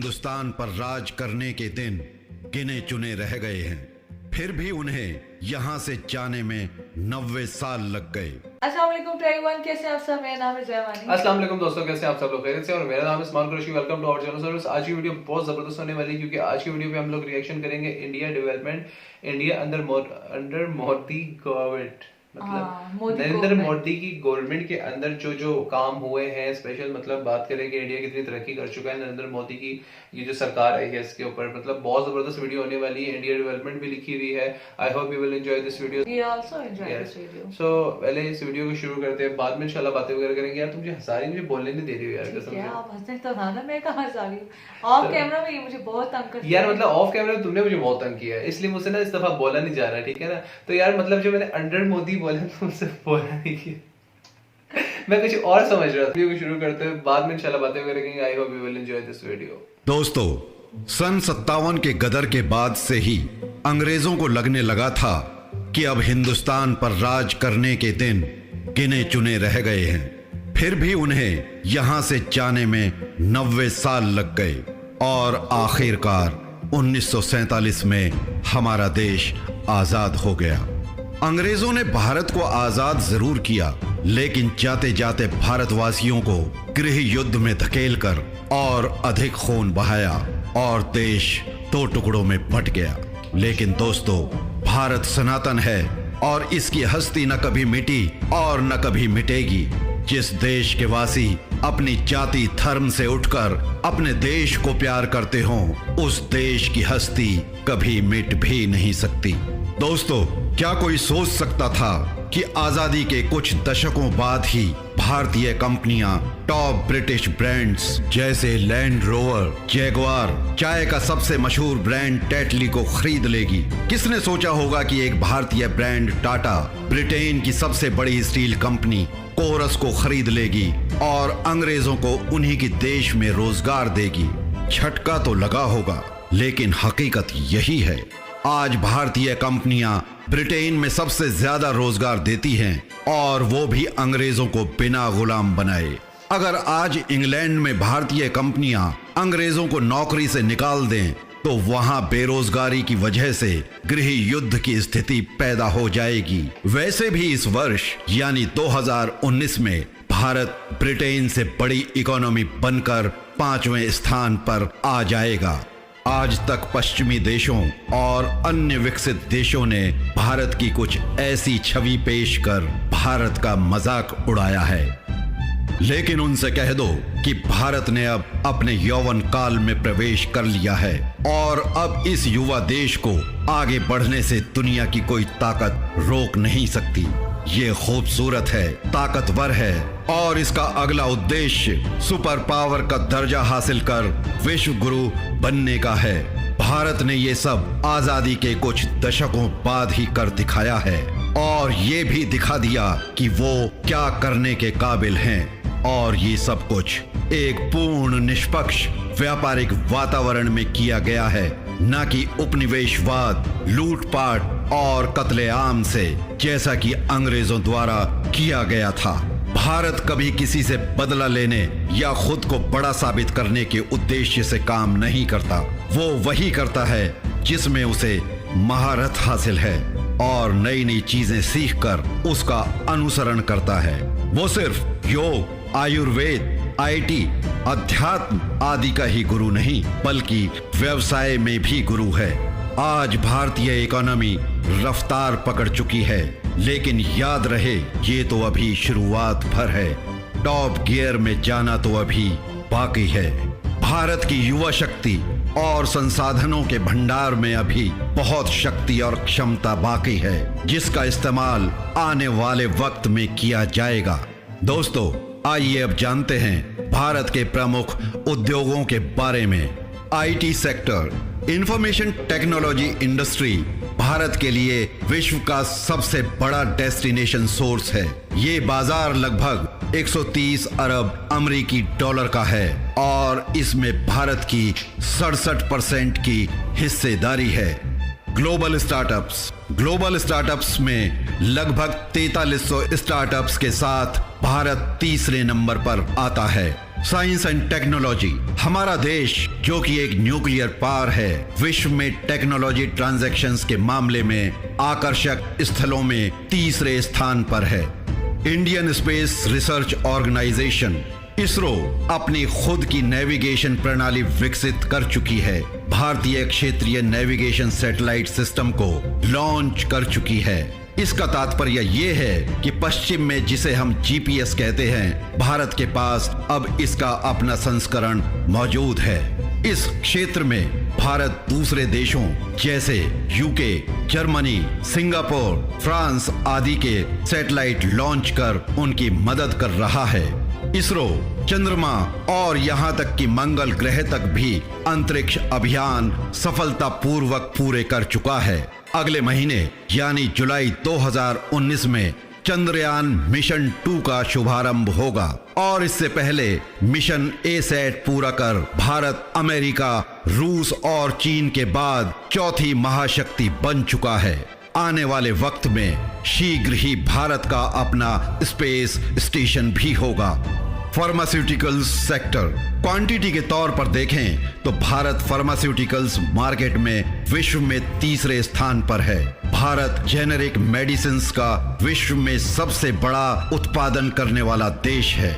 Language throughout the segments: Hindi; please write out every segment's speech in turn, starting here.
हिंदुस्तान पर राज करने के दिन गिने चुने रह गए हैं, फिर भी उन्हें यहाँ से जाने में 90 साल लग गए। अस्सलाम वालेकुम एवरीवन, कैसे हैं आप सब? मेरा नाम है जयवानी। अस्सलाम वालेकुम दोस्तों, कैसे हैं आप सब लोग? खैरियत से? और मेरा नाम है Usman Qureshi. Welcome to our channel. Service. आज की वीडियो बहुत जबरदस्त होने वाली है क्योंकि आज की वीडियो पे हम लोग रिएक्शन करेंगे India development, India under Modi government, मतलब नरेंद्र मोदी की गवर्नमेंट के अंदर जो जो काम हुए हैं। स्पेशल मतलब बात करें कि इंडिया कितनी तरक्की कर चुका है नरेंद्र मोदी की ये जो सरकार आई है, इसके ऊपर मतलब बहुत जबरदस्त वीडियो होने वाली है। इंडिया डेवलपमेंट भी लिखी हुई है। I hope you will enjoy this video. We also enjoy this video. So पहले इस वीडियो को शुरू करते हैं, बाद में इंशाल्लाह बातें वगैरह करेंगे। यार तुम मुझे हंसा रही, मुझे बोलने नहीं दे रही हो यार, कसम से। आप हंसने तो ना, मैं कहां हंसा रही हूं? ऑफ कैमरा में ये मुझे बहुत तंग करती है यार, मतलब ऑफ कैमरा तुमने मुझे बहुत तंग किया है, इसलिए मुझसे ना इस दफा बोला नहीं जा रहा, ठीक है ना? तो यार मतलब जो मैंने अंडर मोदी बोला तुमसे बोला नहीं किया, मैं कुछ और समझ रहा था। वीडियो को शुरू करते हैं, बाद में इंशाल्लाह बातें वगैरह करेंगे। आई hope you will enjoy this video. दोस्तों, सन 57 के गदर के बाद से ही अंग्रेजों को लगने लगा था कि अब हिंदुस्तान पर राज करने के दिन गिने चुने रह गए हैं, फिर भी उन्हें यहां से जाने में 90 साल लग गए और आखिरकार 1947 में हमारा देश आजाद हो गया। अंग्रेजों ने भारत को आजाद जरूर किया, लेकिन जाते जाते भारतवासियों को गृह युद्ध में धकेलकर और अधिक खून बहाया और देश 2 टुकड़ों में बंट गया। लेकिन दोस्तों, भारत सनातन है और इसकी हस्ती न कभी मिटी और न कभी मिटेगी। जिस देश के वासी अपनी जाति धर्म से उठकर अपने देश को प्यार करते हों, उस देश की हस्ती कभी मिट भी नहीं सकती। दोस्तों, क्या कोई सोच सकता था कि आजादी के कुछ दशकों बाद ही भारतीय कंपनियां टॉप ब्रिटिश ब्रांड्स जैसे लैंड रोवर, जैगुआर, चाय का सबसे मशहूर ब्रांड टेटली को खरीद लेगी? किसने सोचा होगा कि एक भारतीय ब्रांड टाटा ब्रिटेन की सबसे बड़ी स्टील कंपनी कोरस को खरीद लेगी और अंग्रेजों को उन्हीं की देश में रोजगार देगी? झटका तो लगा होगा, लेकिन हकीकत यही है। आज भारतीय कंपनियां ब्रिटेन में सबसे ज्यादा रोजगार देती हैं और वो भी अंग्रेजों को बिना गुलाम बनाए। अगर आज इंग्लैंड में भारतीय कंपनियां अंग्रेजों को नौकरी से निकाल दें तो वहां बेरोजगारी की वजह से गृह युद्ध की स्थिति पैदा हो जाएगी। वैसे भी इस वर्ष यानी 2019 में भारत ब्रिटेन से बड़ी इकोनॉमी बनकर 5वें स्थान पर आ जाएगा। आज तक पश्चिमी देशों और अन्य विकसित देशों ने भारत की कुछ ऐसी छवि पेश कर भारत का मजाक उड़ाया है, लेकिन उनसे कह दो कि भारत ने अब अपने यौवन काल में प्रवेश कर लिया है और अब इस युवा देश को आगे बढ़ने से दुनिया की कोई ताकत रोक नहीं सकती। ये खूबसूरत है, ताकतवर है और इसका अगला उद्देश्य सुपर पावर का दर्जा हासिल कर विश्व गुरु बनने का है। भारत ने ये सब आजादी के कुछ दशकों बाद ही कर दिखाया है और ये भी दिखा दिया कि वो क्या करने के काबिल हैं। और ये सब कुछ एक पूर्ण निष्पक्ष व्यापारिक वातावरण में किया गया है, न कि उपनिवेशवाद, लूटपाट और कत्लेआम से, जैसा कि अंग्रेजों द्वारा किया गया था। भारत कभी किसी से बदला लेने या खुद को बड़ा साबित करने के उद्देश्य से काम नहीं करता। वो वही करता है जिसमें उसे महारत हासिल है और नई नई चीजें सीखकर उसका अनुसरण करता है। वो सिर्फ योग, आयुर्वेद, IT, अध्यात्म आदि का ही गुरु नहीं, बल्कि व्यवसाय में भी गुरु है। आज भारतीय इकोनॉमी रफ्तार पकड़ चुकी है, लेकिन याद रहे ये तो अभी शुरुआत भर है। टॉप गियर में जाना तो अभी बाकी है। भारत की युवा शक्ति और संसाधनों के भंडार में अभी बहुत शक्ति और क्षमता बाकी है, जिसका इस्तेमाल आने वाले वक्त में किया जाएगा। दोस्तों, आइए अब जानते हैं भारत के प्रमुख उद्योगों के बारे में। IT sector, information technology industry Bharat के लिए विश्व का सबसे बड़ा डेस्टिनेशन सोर्स है। ये बाजार लगभग 130 अरब अमेरिकी डॉलर का है और इसमें भारत की 67% की हिस्सेदारी है। ग्लोबल स्टार्टअप्स में लगभग 4300 स्टार्टअप्स के साथ भारत तीसरे नंबर पर आता है। Science and technology. हमारा देश जो कि एक न्यूक्लियर पावर है, विश्व में टेक्नोलॉजी ट्रांजैक्शंस के मामले में आकर्षक स्थलों में तीसरे स्थान पर है। Indian space research organisation ISRO अपनी खुद की नेविगेशन प्रणाली विकसित कर चुकी है। भारतीय क्षेत्रीय नेविगेशन सैटेलाइट सिस्टम को लॉन्च कर चुकी है। इसका तात्पर्य ये है कि पश्चिम में जिसे हम जीपीएस कहते हैं, भारत के पास अब इसका अपना संस्करण मौजूद है। इस क्षेत्र में भारत दूसरे देशों जैसे यूके, जर्मनी, सिंगापुर, फ्रांस आदि के सैटेलाइट लॉन्च कर उनकी मदद कर रहा है। इसरो चंद्रमा और यहां तक कि मंगल ग्रह तक भी अंतरिक्ष अभियान सफलतापूर्वक पूरे कर चुका है। अगले महीने यानी जुलाई 2019 में चंद्रयान मिशन 2 का शुभारंभ होगा और इससे पहले मिशन ए-सैट पूरा कर भारत अमेरिका, रूस और चीन के बाद चौथी महाशक्ति बन चुका है। आने वाले वक्त में शीघ्र ही भारत का अपना स्पेस स्टेशन भी होगा। फार्मास्यूटिकल्स सेक्टर क्वांटिटी के तौर पर देखें तो भारत फार्मास्यूटिकल्स मार्केट में विश्व में तीसरे स्थान पर है। भारत जेनेरिक मेडिसिन्स का विश्व में सबसे बड़ा उत्पादन करने वाला देश है।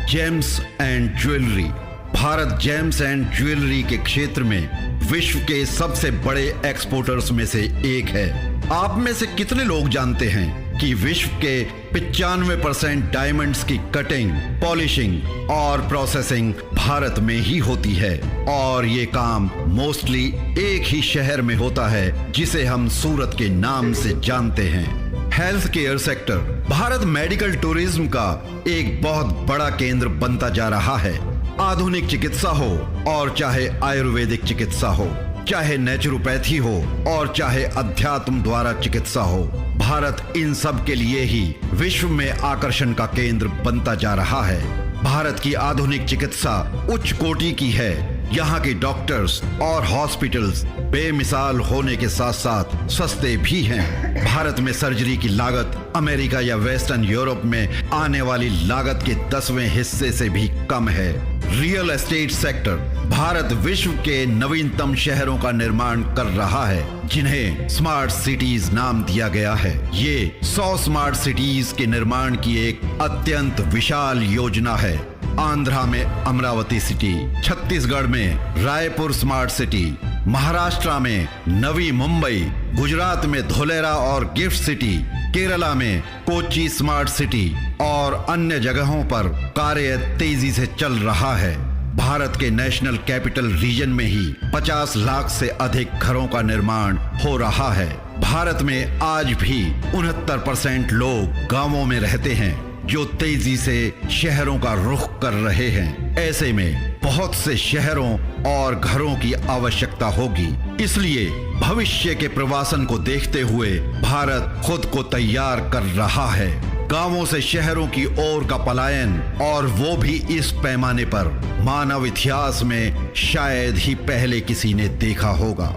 James and jewellery Bharat James and jewellery के क्षेत्र में विश्व के सबसे बड़े एक्सपोर्टर्स में से एक है। आप में से कितने लोग जानते हैं कि विश्व के 95% डायमंड्स की कटिंग, पॉलिशिंग और प्रोसेसिंग भारत में ही होती है और ये काम मोस्टली एक ही शहर में होता है जिसे हम सूरत के नाम से जानते हैं। Health care sector Bharat medical tourism का एक बहुत बड़ा केंद्र बनता जा रहा है। आधुनिक चिकित्सा हो और चाहे आयुर्वेदिक चिकित्सा हो, चाहे नेचुरोपैथी हो और चाहे अध्यात्म द्वारा चिकित्सा हो, भारत इन सब के लिए ही विश्व में आकर्षण का केंद्र बनता जा रहा है। भारत की आधुनिक चिकित्सा उच्च कोटि की है। यहाँ के डॉक्टर्स और हॉस्पिटल्स बेमिसाल होने के साथ साथ सस्ते भी हैं। भारत में सर्जरी की लागत अमेरिका या वेस्टर्न यूरोप में आने वाली लागत के 10वें हिस्से से भी कम है। रियल एस्टेट सेक्टर भारत विश्व के नवीनतम शहरों का निर्माण कर रहा है जिन्हें स्मार्ट सिटीज नाम दिया गया है। ये 100 स्मार्ट सिटीज के निर्माण की एक अत्यंत विशाल योजना है। आंध्रा में अमरावती सिटी, छत्तीसगढ़ में रायपुर स्मार्ट सिटी, महाराष्ट्र में नवी मुंबई, गुजरात में धोलेरा और गिफ्ट सिटी, केरला में कोच्चि स्मार्ट सिटी और अन्य जगहों पर कार्य तेजी से चल रहा है। भारत के नेशनल कैपिटल रीजन में ही 50 लाख से अधिक घरों का निर्माण हो रहा है। भारत में आज भी 69% लोग गांवों में रहते हैं जो तेजी से शहरों का रुख कर रहे हैं। ऐसे में बहुत से शहरों और घरों की आवश्यकता होगी। इसलिए भविष्य के प्रवासन को देखते हुए भारत खुद को तैयार कर रहा है। गांवों से शहरों की ओर का पलायन, और वो भी इस पैमाने पर, मानव इतिहास में शायद ही पहले किसी ने देखा होगा।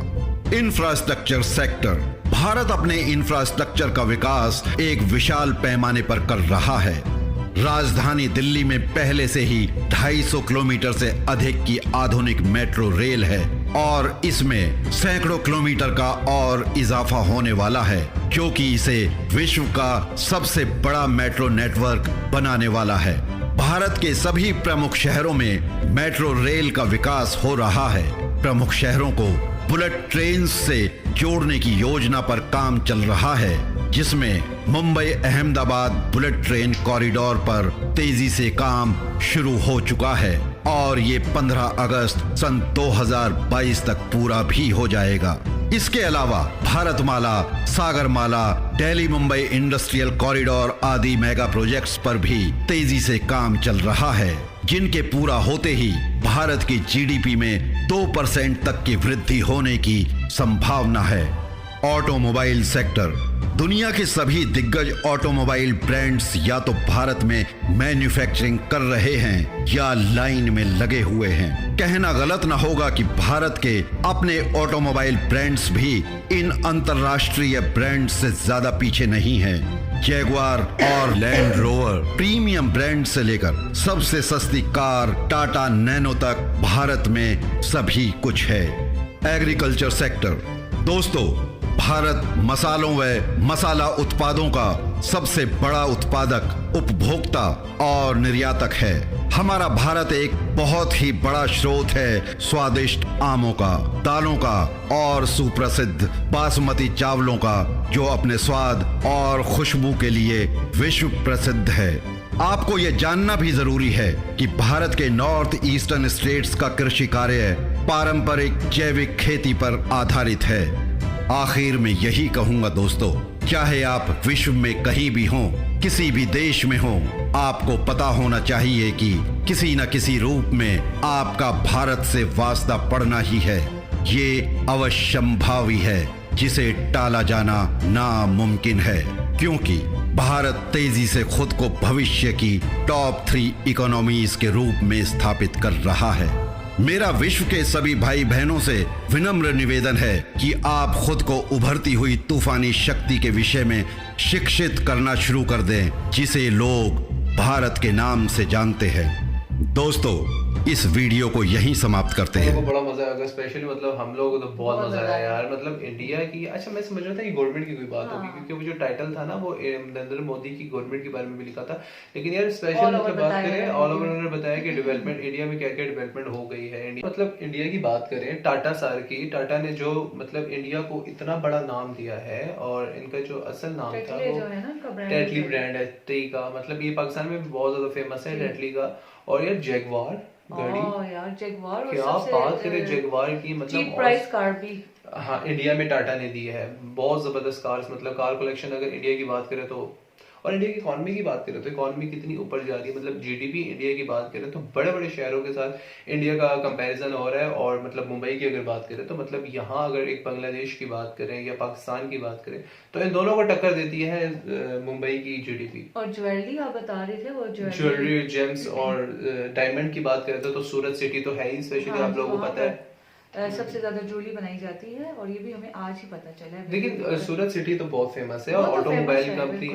इंफ्रास्ट्रक्चर सेक्टर भारत अपने इंफ्रास्ट्रक्चर का विकास एक विशाल पैमाने पर कर रहा है। राजधानी दिल्ली में पहले से ही 250 किलोमीटर से अधिक की आधुनिक मेट्रो रेल है और इसमें सैकड़ों किलोमीटर का और इजाफा होने वाला है, जो कि इसे विश्व का सबसे बड़ा मेट्रो नेटवर्क बनाने वाला है। भारत के सभी प्रमुख शहरों में मेट्रो रेल का विकास हो रहा है। प्रमुख शहरों को बुलेट ट्रेन से जोड़ने की योजना पर काम चल रहा है, जिसमें Mumbai Ahmedabad bullet train corridor पर तेजी से काम शुरू हो चुका है और ये 15 अगस्त सन 2022 तक पूरा भी हो जाएगा। इसके अलावा भारतमाला, सागरमाला, दिल्ली मुंबई इंडस्ट्रियल कॉरिडोर आदि मेगा प्रोजेक्ट्स पर भी तेजी से काम चल रहा है, जिनके पूरा होते ही भारत की जीडीपी में 2% तक की वृद्धि होने की संभावना है। ऑटोमोबाइल सेक्टर दुनिया के सभी दिग्गज ऑटोमोबाइल ब्रांड्स या तो भारत में मैन्युफैक्चरिंग कर रहे हैं या लाइन में लगे हुए हैं। कहना गलत ना होगा कि भारत के अपने ऑटोमोबाइल ब्रांड्स भी इन अंतर्राष्ट्रीय ब्रांड्स से ज्यादा पीछे नहीं हैं। जैगुआर और लैंड रोवर प्रीमियम ब्रांड से लेकर सबसे सस्ती कार टाटा नैनो तक भारत में सभी कुछ है। एग्रीकल्चर सेक्टर, दोस्तों, भारत मसालों व मसाला उत्पादों का सबसे बड़ा उत्पादक, उपभोक्ता और निर्यातक है। हमारा भारत एक बहुत ही बड़ा स्रोत है स्वादिष्ट आमों का, दालों का और सुप्रसिद्ध बासमती चावलों का, जो अपने स्वाद और खुशबू के लिए विश्व प्रसिद्ध है। आपको यह जानना भी जरूरी है कि भारत के नॉर्थ ईस्टर्न स्टेट्स का कृषि कार्य पारंपरिक जैविक खेती पर आधारित है। आखिर में यही कहूंगा दोस्तों, चाहे आप विश्व में कहीं भी हों, किसी भी देश में हों, आपको पता होना चाहिए कि किसी न किसी रूप में आपका भारत से वास्ता पड़ना ही है। ये अवश्यंभावी है, जिसे टाला जाना नामुमकिन है, क्योंकि भारत तेजी से खुद को भविष्य की टॉप 3 इकोनॉमीज के रूप में स्थापित कर रहा है। मेरा विश्व के सभी भाई बहनों से विनम्र निवेदन है कि आप खुद को उभरती हुई तूफानी शक्ति के विषय में शिक्षित करना शुरू कर दें, जिसे लोग भारत के नाम से जानते हैं। दोस्तों, इस वीडियो को यहीं समाप्त करते हैं। बड़ा मजा आएगा, स्पेशली मतलब हम लोगों को तो बहुत मजा आया यार। मतलब इंडिया की, अच्छा मैं समझ रहा था कि गवर्नमेंट की कोई बात होगी, क्योंकि वो जो टाइटल था ना वो नरेंद्र मोदी की गवर्नमेंट के बारे में भी लिखा था, लेकिन यार स्पेशल मतलब बात करें, ऑल ओवर उन्होंने बताया कि डेवलपमेंट इंडिया में क्या क्या डेवलपमेंट हो गई है। मतलब इंडिया की बात करें, टाटा सर की, टाटा ने जो मतलब इंडिया को इतना बड़ा नाम दिया है, और इनका जो असल नाम था वो टेटली ब्रांड है टी का। मतलब ये पाकिस्तान में भी बहुत ज्यादा फेमस है टेटली का। और यार जैगवार गाड़ी, यार जैगवार, क्या बात करें जैगवार की, मतलब चीप प्राइस कार भी हाँ इंडिया में टाटा ने दी है। बहुत जबरदस्त कार्स, मतलब कार कलेक्शन अगर इंडिया की बात करें तो, और इंडिया की इकोनॉमी की बात करें तो इकोनॉमी कितनी ऊपर जा रही है। मतलब जीडीपी इंडिया की बात करें तो बड़े बड़े शहरों के साथ इंडिया का कंपैरिजन हो रहा है। और मतलब मुंबई की अगर बात करें तो मतलब यहाँ अगर एक बांग्लादेश की बात करें या पाकिस्तान की बात करें तो इन दोनों को टक्कर देती है मुंबई की जीडीपी। और ज्वेलरी आप बता रहे थे, वो ज्वेलरी, जेम्स और डायमंड की बात करें तो सूरत सिटी तो है ही, स्पेशली आप लोगों को पता है सबसे ज्यादा ज्वेलरी बनाई जाती है, और ये भी हमें आज ही पता चला है। लेकिन सूरत सिटी तो बहुत फेमस है। और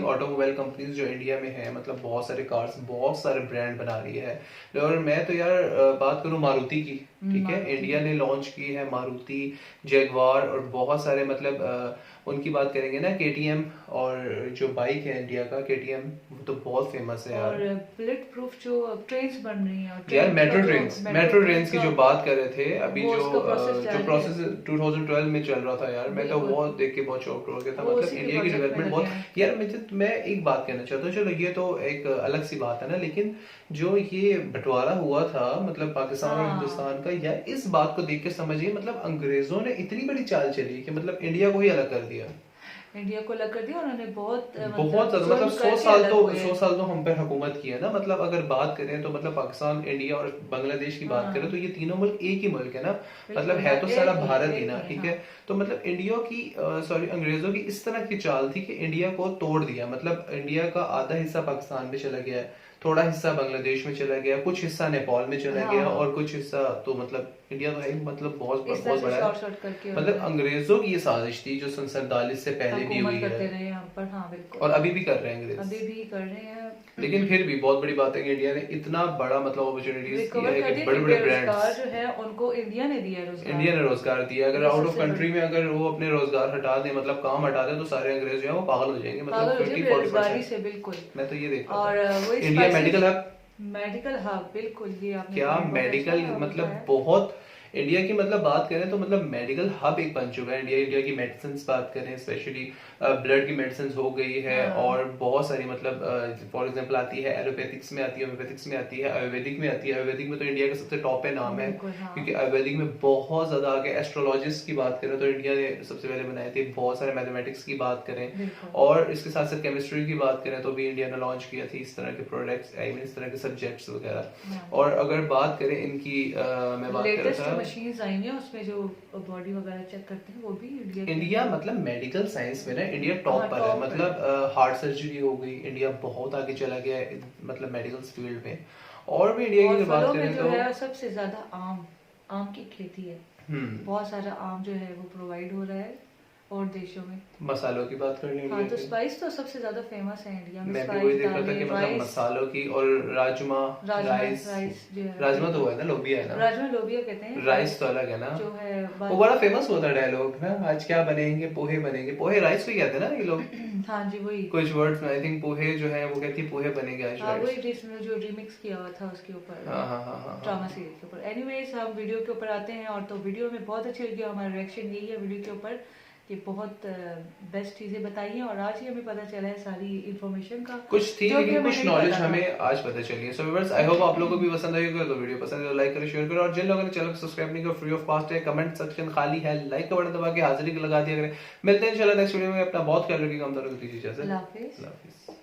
ऑटोमोबाइल कंपनीज जो इंडिया में है, मतलब बहुत सारे कार्स, बहुत सारे ब्रांड बना रही है। और मैं तो यार बात करूं मारुति की, ठीक है, इंडिया ने लॉन्च की है मारुति, जैगवार और बहुत सारे, मतलब उनकी बात करेंगे ना केटीएम, और जो बाइक है इंडिया का केटीएम, वो तो बहुत फेमस है यार। और बुलेट प्रूफ जो ट्रेन्स बन रही हैं यार, मेट्रो ट्रेन्स की जो बात कर रहे थे अभी, जो प्रोसेस 2012 में चल रहा था यार, मैं तो वो देख के बहुत शॉक हो गया था। मतलब इंडिया की डेवलपमेंट बहुत यार। मैं एक बात कहना चाहता हूँ, चलो ये तो एक अलग सी बात है ना, लेकिन जो ये बंटवारा हुआ था मतलब पाकिस्तान और हिंदुस्तान का, यार इस बात को देख के समझिए, मतलब अंग्रेजों ने इतनी बड़ी चाल चली कि मतलब इंडिया को ही अलग कर दिया। इंडिया को अलग कर दिया उन्होंने, बहुत मतलब 100 साल तो हम पे हुकूमत की है ना। मतलब अगर बात करें तो मतलब पाकिस्तान, इंडिया और बांग्लादेश की बात करें तो ये तीनों मुल्क एक ही मुल्क है ना, मतलब है तो सारा भारत ही ना, ठीक है। तो मतलब इंडिया की अंग्रेजों की इस तरह की चाल थी कि इंडिया को तोड़ दिया। मतलब इंडिया का आधा हिस्सा पाकिस्तान में चला गया है, थोड़ा हिस्सा बांग्लादेश में चला गया, कुछ हिस्सा नेपाल में चला गया, और कुछ हिस्सा तो मतलब इंडिया तो है मतलब बहुत बड़ा है। मतलब अंग्रेजों की ये साजिश थी जो सन 47 से पहले भी हुई है, हाँ, और अभी भी कर रहे हैं अंग्रेज, अभी भी कर रहे हैं। लेकिन फिर भी बहुत बड़ी बात है कि इंडिया ने इतना बड़ा मतलब अपॉर्चुनिटीज दिया है कि बड़े बड़े ब्रांड्स जो है उनको इंडिया ने दिया रोजगार। इंडिया ने रोजगार दिया। अगर आउट ऑफ कंट्री में अगर वो अपने रोजगार हटा दे, मतलब काम हटा दे, तो सारे अंग्रेज जो है वो पागल हो जाएंगे। मतलब 50-40% से बिल्कुल, मैं तो ये देखता हूं। और इंडिया मेडिकल हब बिल्कुल, ये आपने क्या मेडिकल मतलब बहुत इंडिया की मतलब बात करें तो मतलब मेडिकल हब एक बन चुका है इंडिया की मेडिसिन बात करें, स्पेशली ब्लड की मेडिसिन हो गई है, और बहुत सारी मतलब फॉर एग्जांपल आती है एलोपैथिक्स में आती है, होम्योपैथिक्स में आती है, आयुर्वेदिक में आती है। आयुर्वेदिक में तो इंडिया का सबसे टॉप पे नाम है, क्योंकि आयुर्वेदिक में बहुत ज्यादा आगे। एस्ट्रोलॉजिस्ट की बात करें तो इंडिया ने सबसे पहले बनाए थे। बहुत सारे मैथमेटिक्स की बात करें, और इसके साथ साथ केमिस्ट्री की बात करें तो भी इंडिया ने लॉन्च किया थी इस तरह के प्रोडक्ट्स, आई मीन इस तरह के सब्जेक्ट्स वगैरह। और अगर बात करें इनकी, मैं बात कर रहा था मशीन्स आई हुई हैं उसमें जो बॉडी वगैरह चेक करते हैं वो भी इंडिया मतलब मेडिकल साइंस में ना इंडिया टॉप हाँ, पर है। top पर मतलब हार्ट सर्जरी हो गई, इंडिया बहुत आगे चला गया है मतलब मेडिकल फील्ड में। और भी इंडिया की और अगर बात फलों में करें जो तो है सबसे ज्यादा आम की खेती है। बहुत सारा आम जो है वो प्रोवाइड हो रहा है और देशों में। मसालों की बात कर लेंगे। हाँ, तो स्पाइस तो सबसे ज्यादा फेमस है इंडिया में। मैं भी वही देख रहा था कि मतलब मसालों की और राजमा राइस जो है, राजमा तो है ना, लोबिया है ना, राजमा लोबिया कहते हैं। राइस तो अलग है ना, जो है वो बड़ा फेमस हुआ था डायलॉग ना, आज क्या बनेंगे, पोहे बनेंगे। पोहे राइस को कहते हैं ना ये लोग। हाँ जी, वही कुछ वर्ड्स में आई थिंक पोहे जो है वो कहती पोहे बनेंगे आज। हाँ, वही जिसमें जो रिमिक्स किया हुआ था उसके ऊपर, हाँ ड्रामा सीरियल के ऊपर। एनीवेज हम वीडियो के ऊपर आते हैं, और तो वीडियो में बहुत अच्छी लगी, हमारा रिएक्शन यही है वीडियो के ऊपर कि बहुत बेस्ट चीजें बताई हैं, और आज ही हमें पता चला है सारी इन्फॉर्मेशन का। कुछ थी लेकिन कुछ नॉलेज हमें था। आज पता चली है। सो व्यूअर्स, आई होप आप लोगों को भी पसंद आई होगी। तो वीडियो पसंद है तो लाइक करें, शेयर करें, और जिन लोगों ने चैनल को सब्सक्राइब नहीं किया फ्री ऑफ कॉस्ट है, कमेंट सेक्शन खाली है, लाइक का बटन दबा के हाजिरी लगा दिया करें। मिलते हैं इंशाल्लाह नेक्स्ट वीडियो में। अपना बहुत ख्याल रखिएगा। हम दोनों को दीजिए इजाजत। अल्लाह हाफिज़।